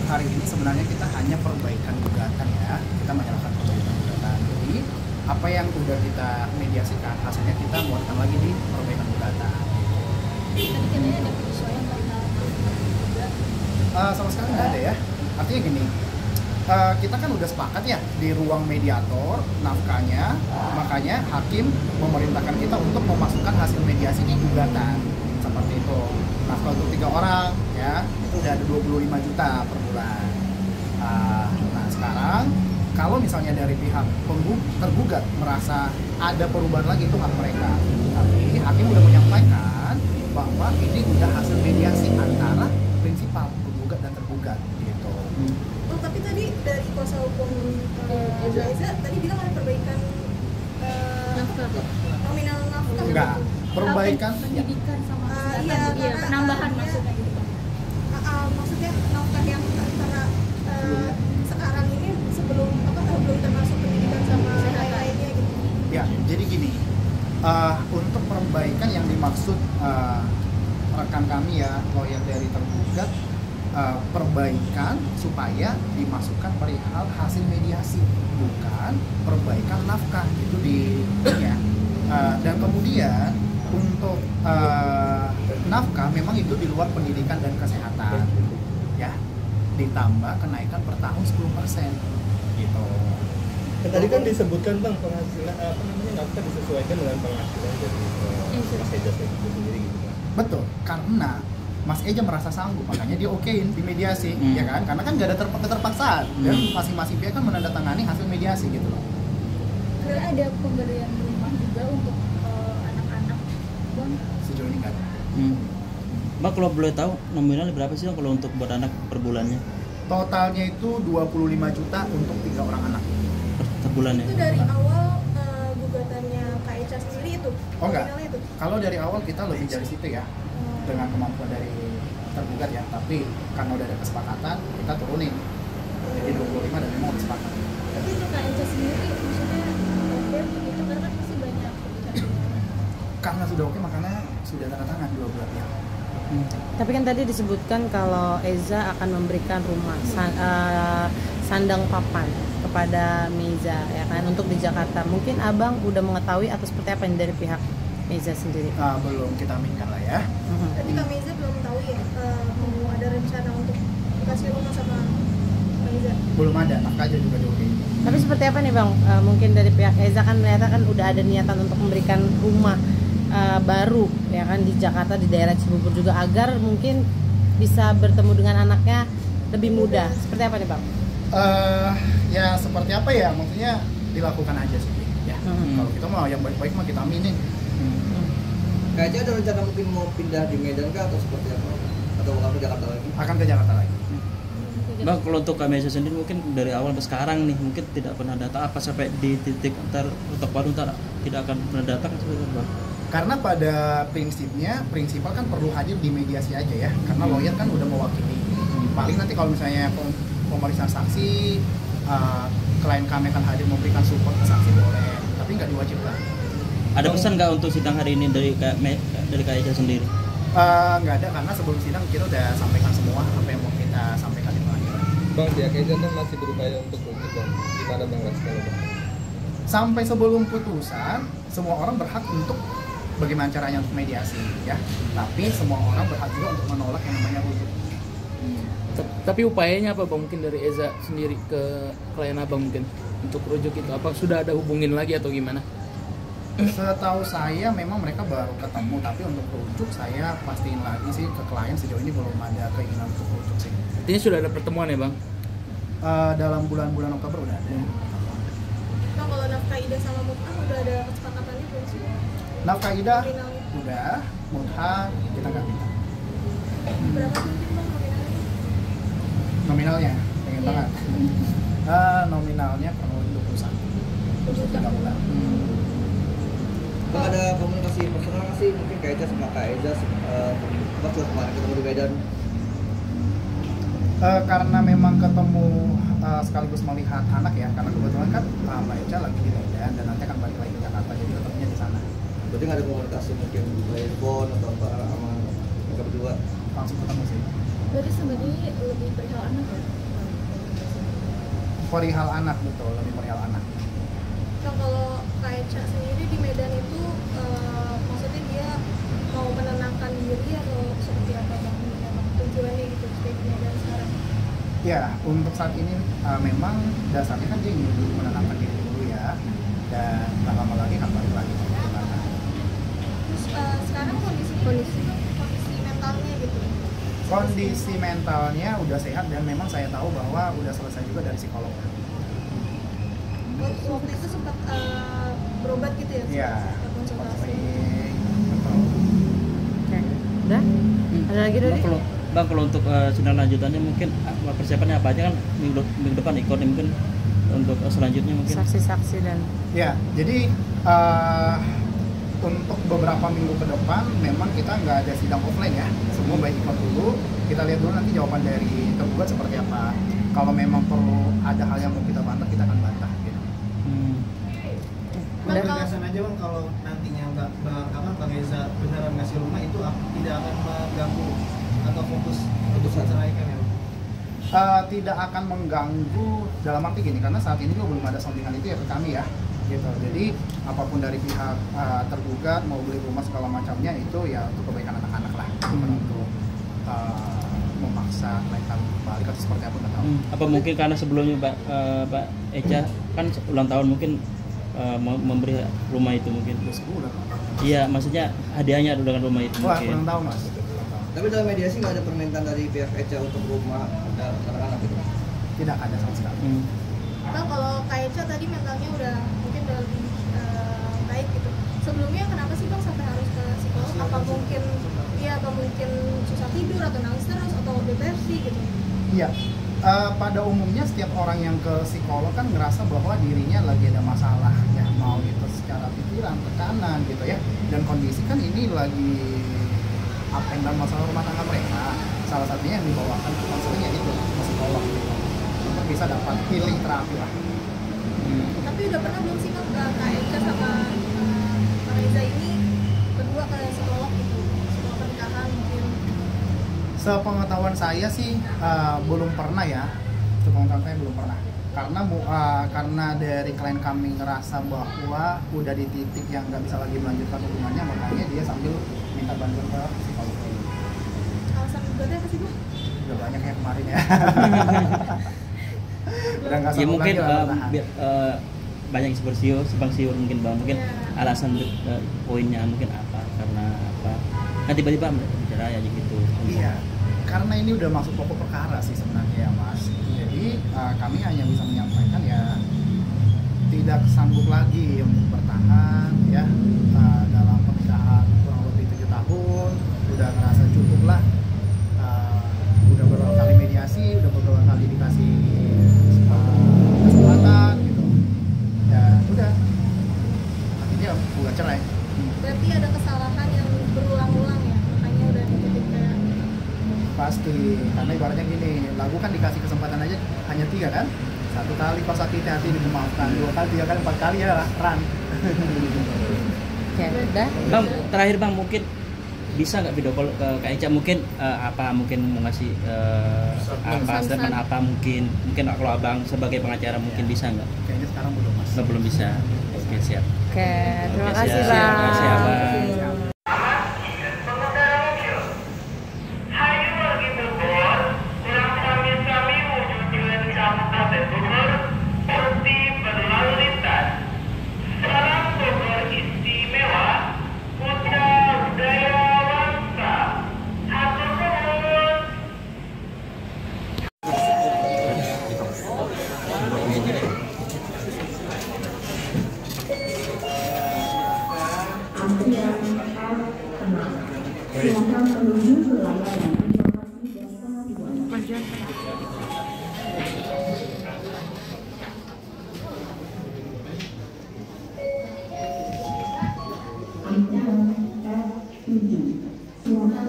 hari ini sebenarnya kita hanya perbaikan gugatan ya. Kita menyalahkan perbaikan gugatan. Jadi apa yang udah kita mediasikan hasilnya kita muatkan lagi di perbaikan gugatan. Tadi katanya ada penyesuaian perihal juga. Sama sekali nggak ada ya. Artinya gini, kita kan udah sepakat ya di ruang mediator nafkahnya, makanya hakim memerintahkan kita untuk memasukkan hasil mediasi di gugatan seperti itu. Nafkah untuk 3 orang ya itu udah ada 25 juta per bulan. Nah sekarang kalau misalnya dari pihak tergugat merasa ada perubahan lagi, itu hak mereka. Tapi hakim udah menyampaikan bahwa ini udah hasil mediasi antara prinsipal penggugat dan tergugat gitu. Oh, tapi tadi dari kuasa hukum Eza tadi bilang ada perbaikan Nafkah. nominal nafkah. Enggak, perbaikan ya. Pendidikan sama Iya, kesehatan. Iya, karena, penambahan maksudnya gitu Bang. Maksudnya nafkah yang antara sekarang ini sebelum belum termasuk pendidikan sama lain-lainnya gitu. Ya, jadi gini, untuk perbaikan yang dimaksud rekan kami ya, lawyer dari tergugat, perbaikan supaya dimasukkan perihal hasil mediasi, bukan perbaikan nafkah itu ya. Dan kemudian untuk nafkah memang itu di luar pendidikan dan kesehatan ya, ditambah kenaikan per tahun 10% gitu. Tadi kan disebutkan Bang penghasilan nafkah disesuaikan dengan penghasilan dari Mas Eza itu sendiri gitu kan. Betul, karena Mas Eja merasa sanggup, makanya dia okein di mediasi, ya kan? Karena kan nggak ada keterpaksaan, dan masing-masing pihak kan menandatangani hasil mediasi gitu loh. Ada pemberian rumah juga untuk anak-anak Bang. Sejauh ini nggak ada. Bang, kalau boleh tahu nominalnya berapa sih Bang kalau untuk buat anak per bulannya? Totalnya itu 25 juta untuk 3 orang anak. Per bulannya? Itu dari awal gugatannya Kak Eca sendiri itu. Oh enggak, nominalnya itu. kalau dari awal kita lebih dari situ ya, dengan kemampuan dari tergugat ya, tapi karena udah ada kesepakatan, kita turunin. Jadi 25 dan memang udah sepakat. Tapi untuk Kak Eca sendiri maksudnya oke begitu karena kan masih banyak Karena sudah oke, makanya sudah tanda tangan 2 belah pihak. Tapi kan tadi disebutkan kalau Eza akan memberikan rumah sandang papan kepada Meza ya kan untuk di Jakarta. Mungkin Abang udah mengetahui atau seperti apa dari pihak Meza sendiri? Belum kita aminkan lah ya. Tapi Kak Meza belum tahu ya mau ada rencana untuk kasih rumah sama Meza. Belum ada, nafkah aja juga diokein. Tapi seperti apa nih Bang? Mungkin dari pihak Eza kan ternyata kan udah ada niatan untuk memberikan rumah baru ya kan di Jakarta, di daerah Cibubur juga, agar mungkin bisa bertemu dengan anaknya lebih mudah. Seperti apa nih Bang? Ya seperti apa ya, maksudnya dilakukan aja sih ya. Kalau kita mau yang baik-baik mah kita aminin. Kayaknya ada rencana mungkin mau pindah di Medan kah atau seperti apa? Atau akan ke Jakarta lagi? Akan ke Jakarta lagi. Bang, kalau untuk Kak Meza sendiri mungkin dari awal sampai sekarang nih mungkin tidak pernah datang, apa sampai di titik untuk baru tidak akan pernah datang seperti itu Bang? Karena pada prinsipnya, prinsipal kan perlu hadir di mediasi aja ya, karena lawyer kan udah mewakili. Paling nanti kalau misalnya pemeriksaan saksi, klien kami akan hadir memberikan support ke saksi boleh, tapi nggak diwajibkan. Ada pesan nggak untuk sidang hari ini dari Kak Eja sendiri? Nggak ada, karena sebelum sidang kita udah sampaikan semua apa yang mau kita sampaikan di pengadilan. Bang, pihak Eza kan masih berupaya untuk rujuk Bang. Gimana Bang responnya Bang? Sampai sebelum putusan, semua orang berhak untuk bagaimana caranya untuk mediasi ya, tapi semua orang berhak juga untuk menolak yang namanya rujuk. Tapi upayanya apa Bang, mungkin dari Eza sendiri ke klien Abang mungkin untuk rujuk itu, apa sudah ada hubungin lagi atau gimana? Setahu saya memang mereka baru ketemu, tapi untuk rujuk saya pastiin lagi sih ke klien, sejauh ini belum ada keinginan untuk rujuk sih. Artinya sudah ada pertemuan ya Bang? Dalam bulan-bulan Oktober udah ada. Bang, kalau nafkah Ida sama Mut'ah udah ada kesepakatannya belum sih? Nafkah Ida Nominalnya. udah, Mut'ah kita nggak minta. Berapa mungkin Bang nominalnya? Nominalnya pengen banget. Nominalnya kurang lebih 21 3 bulan. Bang, ada komunikasi personal nggak sih mungkin Kak Eja sama Kak Eza pas kemarin ketemu di Medan? Karena memang ketemu sekaligus melihat anak ya, karena kebetulan kan Mbak Eca lagi di Medan dan nanti akan balik lagi ke Jakarta, jadi ketemunya di sana. Berarti nggak ada komunikasi mungkin telepon atau apa sama mereka berdua? Langsung ketemu sih. Berarti sebenarnya lebih perihal anak ya? Perihal anak, betul, lebih perihal anak. Nah, kalau Kak Eca sendiri di Medan itu maksudnya dia mau menenangkan diri atau seperti apa Bang? Tujuannya gitu stay di Medan sekarang? Ya, untuk saat ini memang dasarnya kan dia ingin dulu menenangkan diri dulu ya, dan nggak lama lagi akan balik lagi ke Jakarta. Terus sekarang kondisi mentalnya gitu? Kondisi mentalnya udah sehat dan memang saya tahu bahwa udah selesai juga dari psikolog. Waktu itu sempat berobat gitu ya? Iya, sempat konsultasi. betul. Oke. Udah? Ada lagi Dodi? Bang, kalau untuk sidang lanjutannya mungkin persiapannya apa aja kan minggu depan ikut mungkin untuk selanjutnya mungkin. Saksi-saksi dan Ya, jadi untuk beberapa minggu ke depan memang kita nggak ada sidang offline ya, semua baik ikut dulu, kita lihat dulu nanti jawaban dari tergugat seperti apa. Kalau memang perlu ada hal yang mau kita bantah, kita akan bantah gitu. Udah. Penegasan aja Bang, kalau nantinya Bang Eza beneran ngasih rumah itu tidak akan mengganggu atau fokus untuk menceraikan ya Bang? Tidak akan mengganggu dalam arti gini, karena saat ini juga belum ada soundingan itu ya ke kami ya gitu. Jadi apapun dari pihak tergugat mau beli rumah segala macamnya itu ya untuk kebaikan anak-anak lah, bukan untuk memaksa mereka balik atau seperti apa nggak tahu. Apa mungkin karena sebelumnya Mbak Eca kan ulang tahun mungkin memberi rumah itu mungkin. Udah. Iya, maksudnya hadiahnya dengan rumah itu Wah, mungkin. kurang tahu mas. Tapi dalam mediasi nggak ada permintaan dari pihak Eca untuk rumah anak-anak gitu? Tidak ada sama sekali. Bang, kalau Kak Eca tadi mentalnya udah mungkin udah lebih baik gitu. Sebelumnya kenapa sih Bang sampai harus ke psikolog? Apa mungkin atau mungkin susah tidur atau nangis terus atau depresi gitu? Iya. Pada umumnya setiap orang yang ke psikolog kan ngerasa bahwa dirinya lagi ada masalah ya, mau itu secara pikiran, tekanan gitu ya. Dan kondisi kan ini lagi up and down masalah rumah tangga mereka. Salah satunya yang dibawakan konselingnya itu ke psikolog gitu, untuk bisa dapat healing terapi lah. Tapi udah pernah belum sih Kak Eca sama Kak Reza ini berdua ke psikolog gitu? Psikolog pernikahan mungkin? Sepengetahuan saya sih belum pernah ya. Sepengetahuan saya belum pernah. Karena dari klien kami ngerasa bahwa udah di titik yang nggak bisa lagi melanjutkan hubungannya, makanya dia sambil minta bantuan ke psikolog. Alasan berarti apa sih Bang? Udah banyak ya kemarin ya. Udah nggak Ya sanggup mungkin lagi lah bertahan. banyak simpang siur mungkin Bang, mungkin alasan poinnya mungkin apa, karena apa kan tiba-tiba cerai aja gitu. Iya, karena ini udah masuk pokok perkara sih sebenarnya ya Mas. Jadi kami hanya bisa menyampaikan ya tidak sanggup lagi untuk bertahan ya dalam pernikahan kurang lebih 7 tahun, udah ngerasa cukup lah. Udah beberapa kali mediasi, udah beberapa kali dikasih kesempatan gitu. Ya udah, akhirnya bukan cerai. Berarti ada kesalahan yang berulang-ulang ya? Makanya udah titik kayak Pasti, karena ibaratnya gini, lagu kan dikasih kesempatan aja hanya 3 kan? 1 kali kau sakiti hati dimaafkan, 2 kali, 3 kali, 4 kali ya run. Oke, udah. Bang, terakhir Bang, mungkin bisa nggak video call ke Kak Eca mungkin mungkin mau ngasih statement apa mungkin kalau Abang sebagai pengacara mungkin bisa nggak? Kayaknya sekarang belum Mas. Belum bisa. Oke, siap. Oke, terima Oke, kasih siap. Bang. Terima kasih, Abang. Hayu lagi berbor, kurang kami wujud Kabupaten Bogor seperti berlalu lintas. Salam Bogor istimewa, Putra Budaya Wangsa. Hatur nuhun.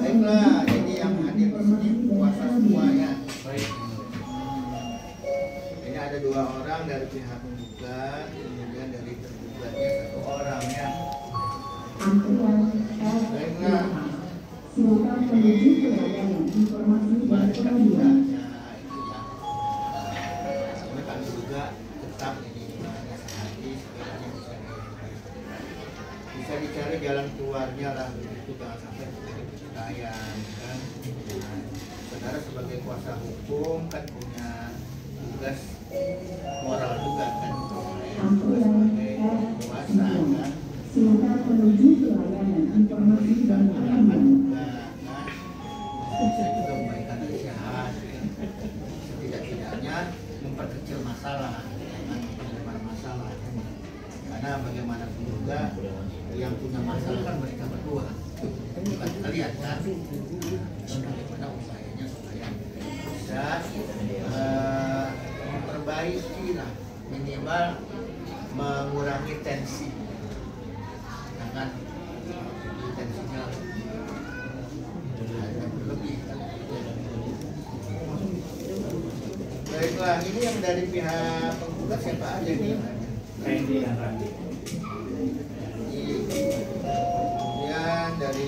Baiklah, jadi yang hadir di sini puasa semuanya. Ini ada 2 orang dari pihak penggugat, kemudian dari tergugatnya 1 orang ya. Baiklah, Kembalikan juga itu ya. Ini kami juga tetap ini namanya sehati sepedanya bisa dicari jalan keluarnya lah begitu, jangan sampai terjadi perceraian kan. Nah, saudara sebagai kuasa hukum kan punya tugas moral juga kan, tugas sebagai kuasa kan. Nanti memberikan arahan juga kan, bisa juga memberikan nasihat, setidak-tidaknya memperkecil masalah, jangan memperlebar masalah. Karena bagaimanapun juga yang punya masalah kan mereka berdua, bukan kalian kan. Bagaimana upayanya supaya bisa memperbaiki lah, minimal mengurangi tensi. Jangan tensinya berlebih kan. Baiklah, ini yang dari pihak penggugat siapa aja nih? Randy dan Randy. Kemudian dari